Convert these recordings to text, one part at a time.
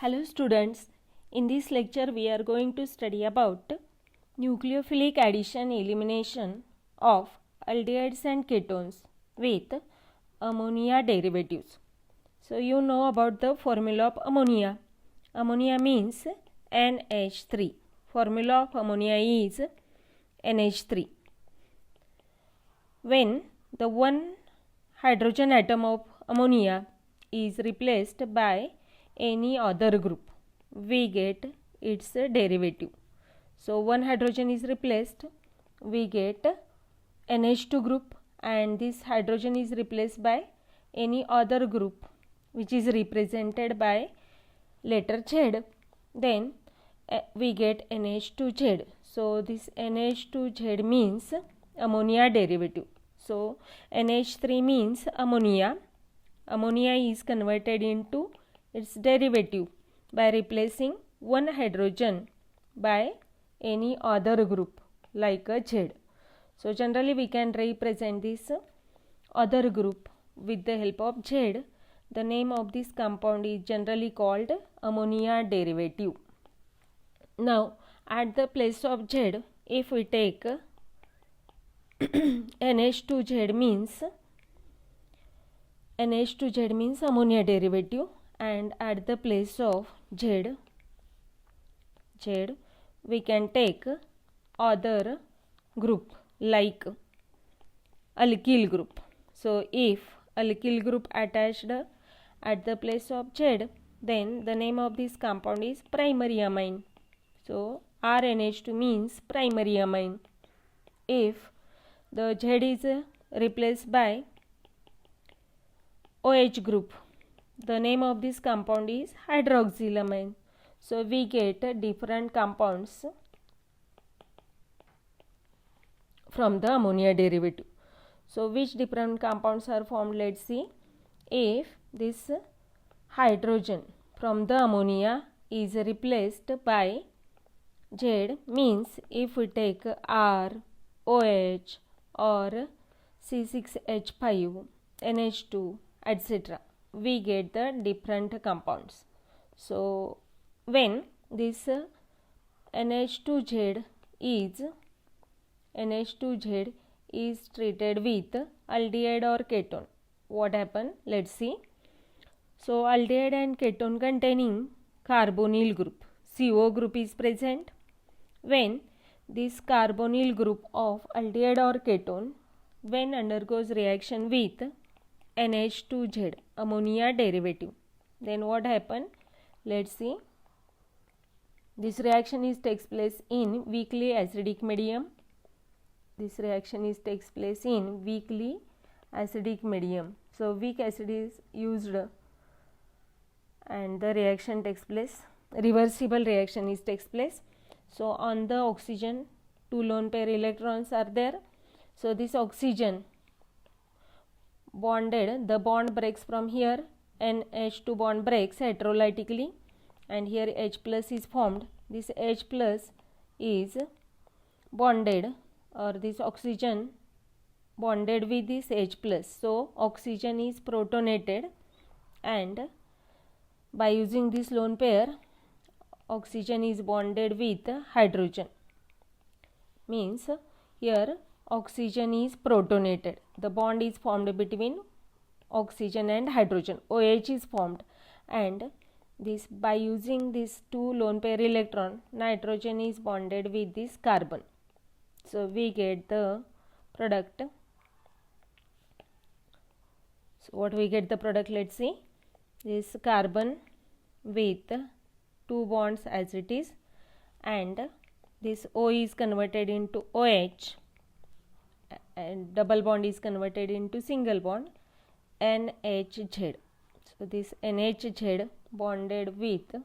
Hello students, in this lecture we are going to study about nucleophilic addition elimination of aldehydes and ketones with ammonia derivatives. So you know about the formula of ammonia. Ammonia means NH3. Formula of ammonia is NH3. When the one hydrogen atom of ammonia is replaced by any other group, we get its derivative. So one hydrogen is replaced, we get NH2 group, and this hydrogen is replaced by any other group which is represented by letter Z, then we get NH2Z. So this NH2Z means ammonia derivative. So NH3 means ammonia. Ammonia is converted into its derivative by replacing one hydrogen by any other group like a Z. So generally we can represent this other group with the help of Z. The name of this compound is generally called ammonia derivative. Now at the place of Z, if we take NH2Z means ammonia derivative, and at the place of Z we can take other group like alkyl group. So if alkyl group attached at the place of Z, then the name of this compound is primary amine. So RNH2 means primary amine. If the Z is replaced by OH group, the name of this compound is hydroxylamine. So we get different compounds from the ammonia derivative. So which different compounds are formed? Let's see. If this hydrogen from the ammonia is replaced by Z, means if we take R, OH or C6H5, NH2, etc., we get the different compounds. So when this NH2Z is treated with aldehyde or ketone, what happen? Let's see. So aldehyde and ketone containing carbonyl group, CO group is present. When this carbonyl group of aldehyde or ketone, when undergoes reaction with NH2Z, ammonia derivative, then what happen? Let's see. This reaction takes place in weakly acidic medium. This reaction takes place in weakly acidic medium. So weak acid is used and the reaction takes place, reversible reaction takes place. So on the oxygen, two lone pair electrons are there. So this oxygen bonded, the bond breaks from here, NH2 bond breaks heterolytically, and here H plus is formed. This H plus is bonded, or this oxygen bonded with this H plus. So oxygen is protonated, and by using this lone pair, oxygen is bonded with hydrogen. Means here oxygen is protonated. The bond is formed between oxygen and hydrogen. OH is formed, and this, by using these two lone pair electron, nitrogen is bonded with this carbon. So we get the product. So what we get the product? Let's see. This carbon with two bonds as it is, and this O is converted into OH, and double bond is converted into single bond, NHZ. So this NHZ bonded with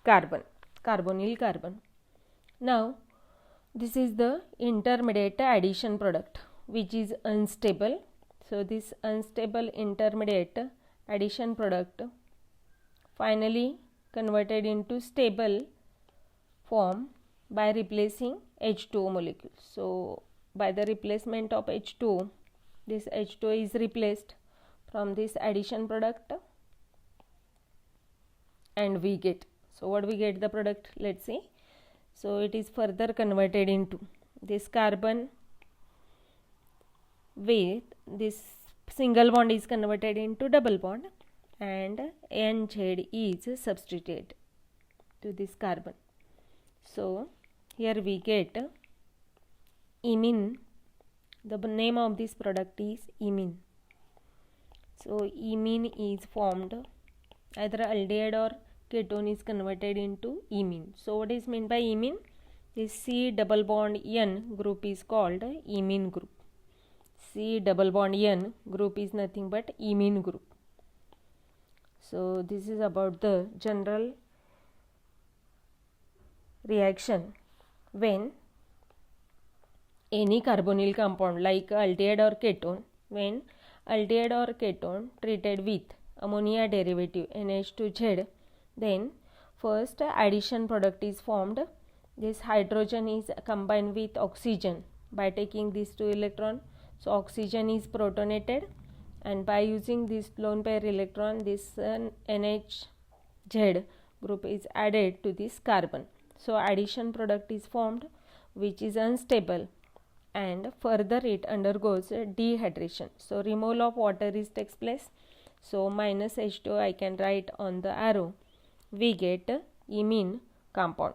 carbon, carbonyl carbon. Now this is the intermediate addition product which is unstable. So this unstable intermediate addition product finally converted into stable form by replacing H2O molecule. So by the replacement of H2O, this H2O is replaced from this addition product and we get. So what we get the product, let's see. So it is further converted into this carbon with this single bond is converted into double bond, and NZ is substituted to this carbon. So here we get imine. The name of this product is imine. So imine is formed, either aldehyde or ketone is converted into imine. So what is meant by imine? This C double bond N group is called imine group. C double bond N group is nothing but imine group. So this is about the general reaction when any carbonyl compound like aldehyde or ketone, when aldehyde or ketone treated with ammonia derivative NH2Z, then first addition product is formed. This hydrogen is combined with oxygen by taking these two electrons. So oxygen is protonated, and by using this lone pair electron, this NHZ group is added to this carbon. So addition product is formed, which is unstable, and further it undergoes dehydration. So removal of water is takes place. So minus H2 I can write on the arrow. We get imine compound.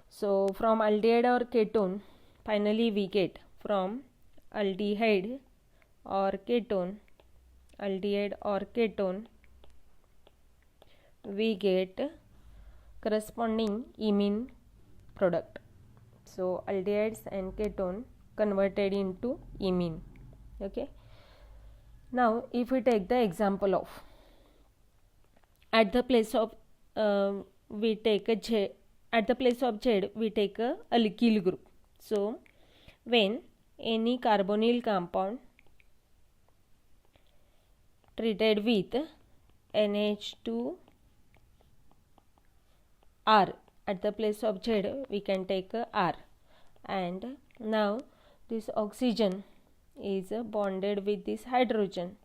So from aldehyde or ketone, finally we get from aldehyde or ketone, we get corresponding imine product. So aldehydes and ketone converted into imine. Okay. Now if we take the example of, at the place of we take a Z, at the place of Z we take a alkyl group. So when any carbonyl compound treated with NH2R, at the place of Z we can take a R, and now this oxygen is bonded with this hydrogen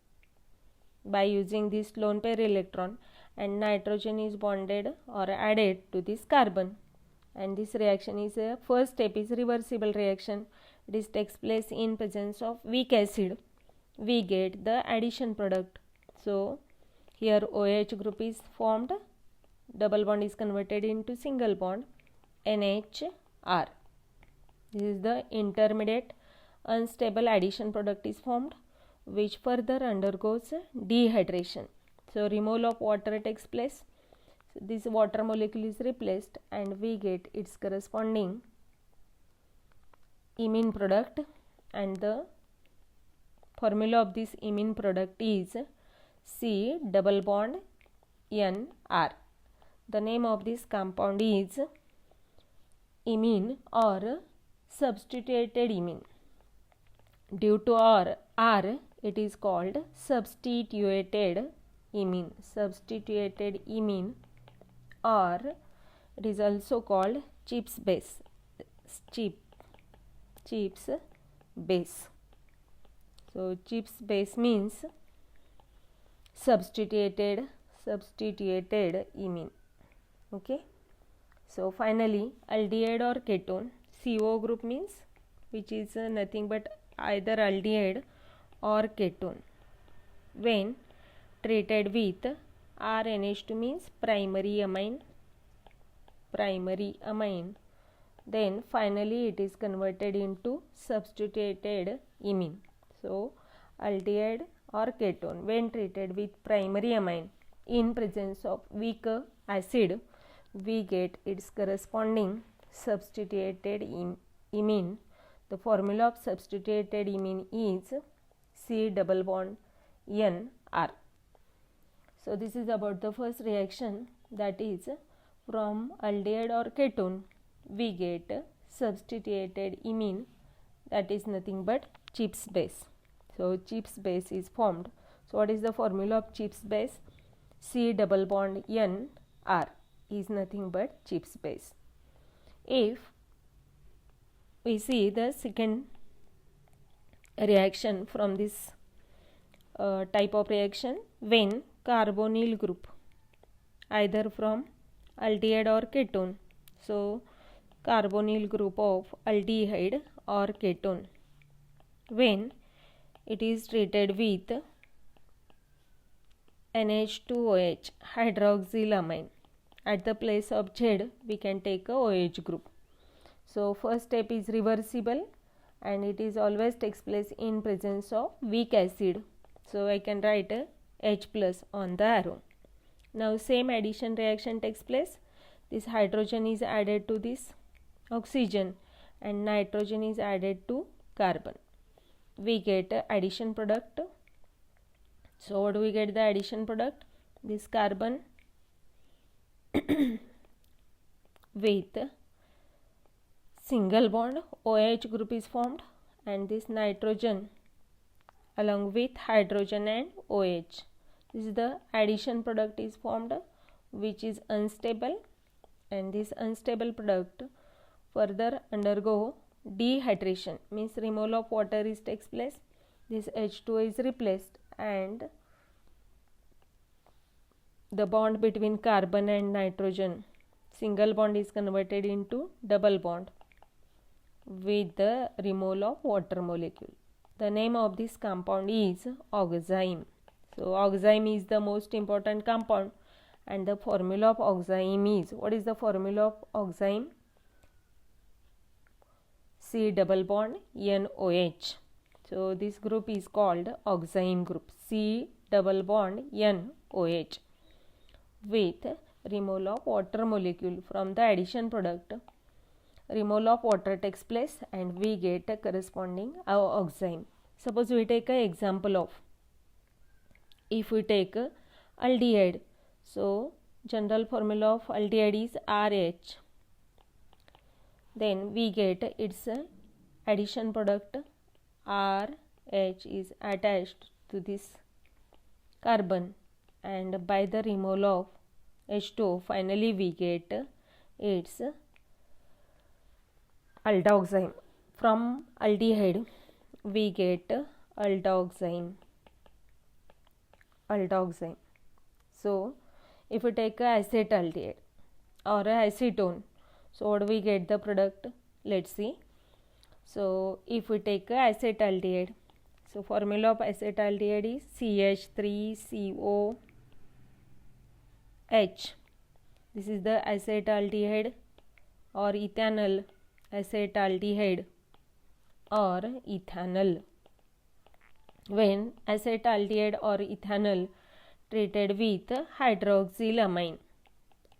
by using this lone pair electron, and nitrogen is bonded or added to this carbon, and this reaction is first step is reversible reaction. This takes place in presence of weak acid. We get the addition product. So here OH group is formed, double bond is converted into single bond, NHR. This is the intermediate unstable addition product is formed, which further undergoes dehydration. So removal of water takes place. So this water molecule is replaced, and we get its corresponding imine product, and the formula of this imine product is C double bond NR. The name of this compound is imine or substituted imine. Due to R, it is called substituted imine. Substituted imine, or it is also called Chips base. Chips base. So Chips base means substituted imine. Okay. So finally aldehyde or ketone, CO group means which is nothing but either aldehyde or ketone. When treated with RNH2 means primary amine, then finally it is converted into substituted imine. So aldehyde or ketone when treated with primary amine in presence of weak acid, we get its corresponding substituted imine. The formula of substituted imine is C double bond NR. So this is about the first reaction, that is from aldehyde or ketone we get substituted imine, that is nothing but Chips base. So Chips base is formed. So what is the formula of Chips base? C double bond NR is nothing but Chips base. If we see the second reaction from this type of reaction, when carbonyl group either from aldehyde or ketone. So carbonyl group of aldehyde or ketone when it is treated with NH2OH hydroxylamine. At the place of Z we can take a OH group. So first step is reversible and it is always takes place in presence of weak acid. So I can write a H plus on the arrow. Now same addition reaction takes place. This hydrogen is added to this oxygen and nitrogen is added to carbon. We get addition product. So what do we get the addition product? This carbon with single bond OH group is formed and this nitrogen along with hydrogen and OH. This is the addition product is formed which is unstable, and this unstable product further undergo dehydration, means removal of water is takes place. This H2O is replaced and the bond between carbon and nitrogen, single bond, is converted into double bond with the removal of water molecule. The name of this compound is oxime. So oxime is the most important compound and the formula of oxime is, what is the formula of oxime? C double bond NOH. So this group is called oxime group, C double bond NOH, with removal of water molecule from the addition product. Removal of water takes place and we get a corresponding oxime. Suppose we take an example of, if we take aldehyde, so general formula of aldehyde is RH. Then we get its addition product RH is attached to this carbon, and by the removal of H2O finally we get its aldoxime. From aldehyde we get aldoxime. So if we take acetaldehyde or acetone, so what do we get the product? Let's see. So if we take acetaldehyde, so formula of acetaldehyde is CH3COH. This is the acetaldehyde or ethanol, acetaldehyde or ethanol. When acetaldehyde or ethanol treated with hydroxylamine,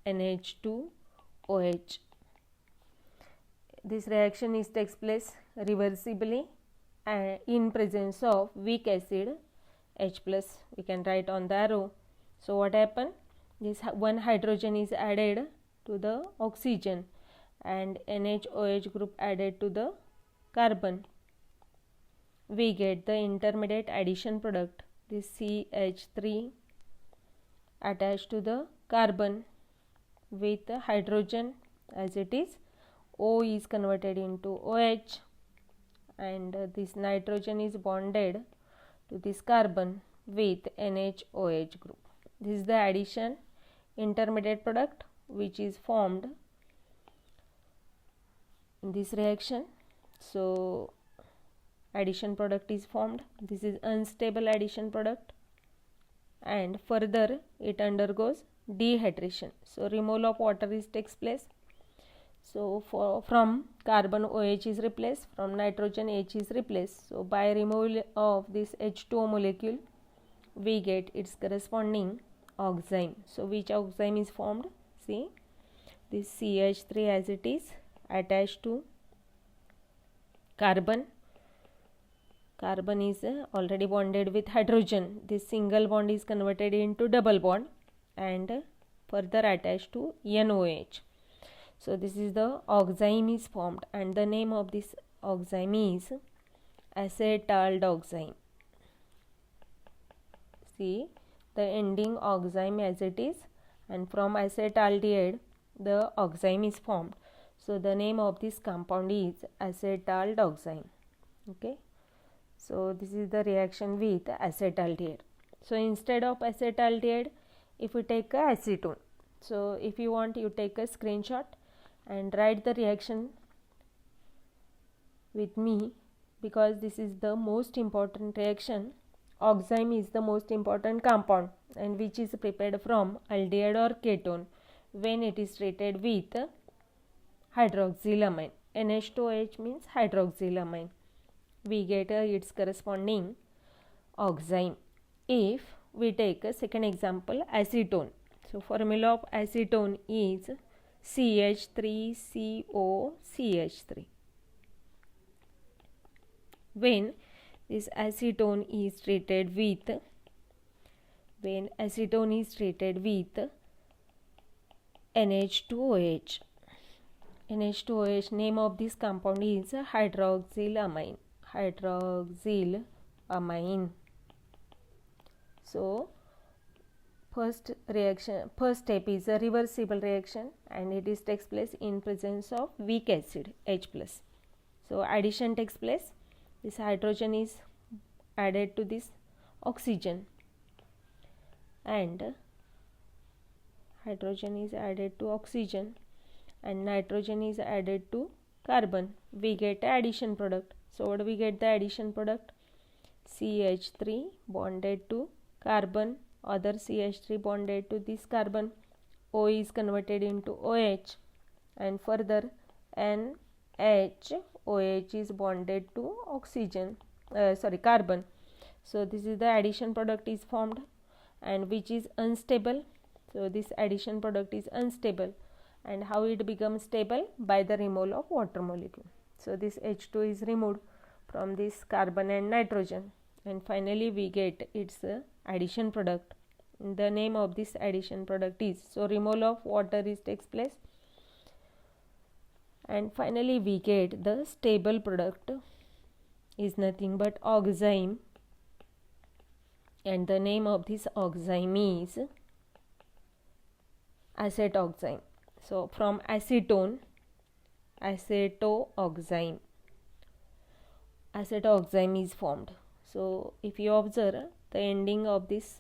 NH2OH, this reaction is takes place reversibly in presence of weak acid H plus. We can write on the arrow. So what happened? This one hydrogen is added to the oxygen and NH-OH group added to the carbon. We get the intermediate addition product, this CH3 attached to the carbon with the hydrogen as it is. O is converted into OH and this nitrogen is bonded to this carbon with NH-OH group. This is the addition intermediate product which is formed in this reaction. So addition product is formed. This is unstable addition product and further it undergoes dehydration. So removal of water is takes place. So from carbon OH is replaced, from nitrogen H is replaced. So by removal of this H2O molecule we get its corresponding oxime. So which oxime is formed? See, this CH3 as it is attached to carbon. Carbon is already bonded with hydrogen. This single bond is converted into double bond and further attached to NOH. So this is the oxime is formed and the name of this oxime is acetaldoxime. See the ending oxime as it is, and from acetaldehyde the oxime is formed. So the name of this compound is acetaldoxime. Okay. So this is the reaction with acetaldehyde. So instead of acetaldehyde, if we take acetone, So if you want, you take a screenshot and write the reaction with me, because this is the most important reaction. Oxime is the most important compound and which is prepared from aldehyde or ketone when it is treated with hydroxylamine. NH2OH means hydroxylamine. We get its corresponding oxime. If we take a second example, acetone. So formula of acetone is CH3COCH3. When this acetone is treated with NH2OH. NH2OH, name of this compound is hydroxylamine. So first step is a reversible reaction and it takes place in presence of weak acid H+. So addition takes place. This hydrogen is added to this oxygen and hydrogen is added to oxygen and nitrogen is added to carbon. We get addition product. So what do we get the addition product? CH3 bonded to carbon, other CH3 bonded to this carbon, O is converted into OH and further NH-OH is bonded to carbon. So this is the addition product is formed and which is unstable. So this addition product is unstable. And how it becomes stable? By the removal of water molecule. So this H2 is removed from this carbon and nitrogen and finally we get its addition product. The name of this addition product is, so removal of water takes place and finally we get the stable product is nothing but oxime, and the name of this oxime is acetoxime. So from acetone, acetoxime is formed. So if you observe, the ending of this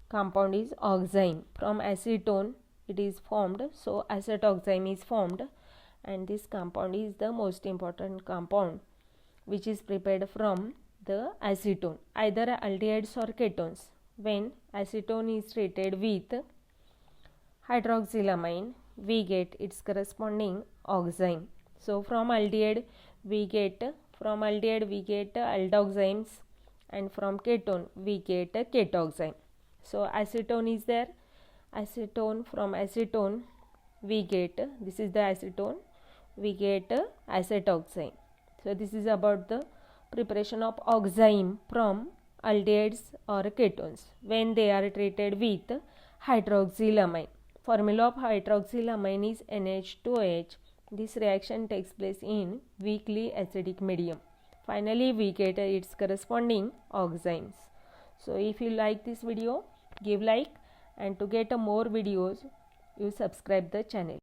compound is oxime. From acetone it is formed, so acetoxime is formed, and this compound is the most important compound which is prepared from the acetone, either aldehydes or ketones. When acetone is treated with hydroxylamine, we get its corresponding oxime. So from aldehyde we get aldoximes and from ketone we get a ketoxime. So acetone is there, from acetone we get, this is the acetone, we get acetoxime. So this is about the preparation of oxime from aldehydes or ketones when they are treated with hydroxylamine. Formula of hydroxylamine is NH2OH. This reaction takes place in weakly acidic medium. Finally, we get its corresponding oximes. So if you like this video, give like, and to get more videos, you subscribe the channel.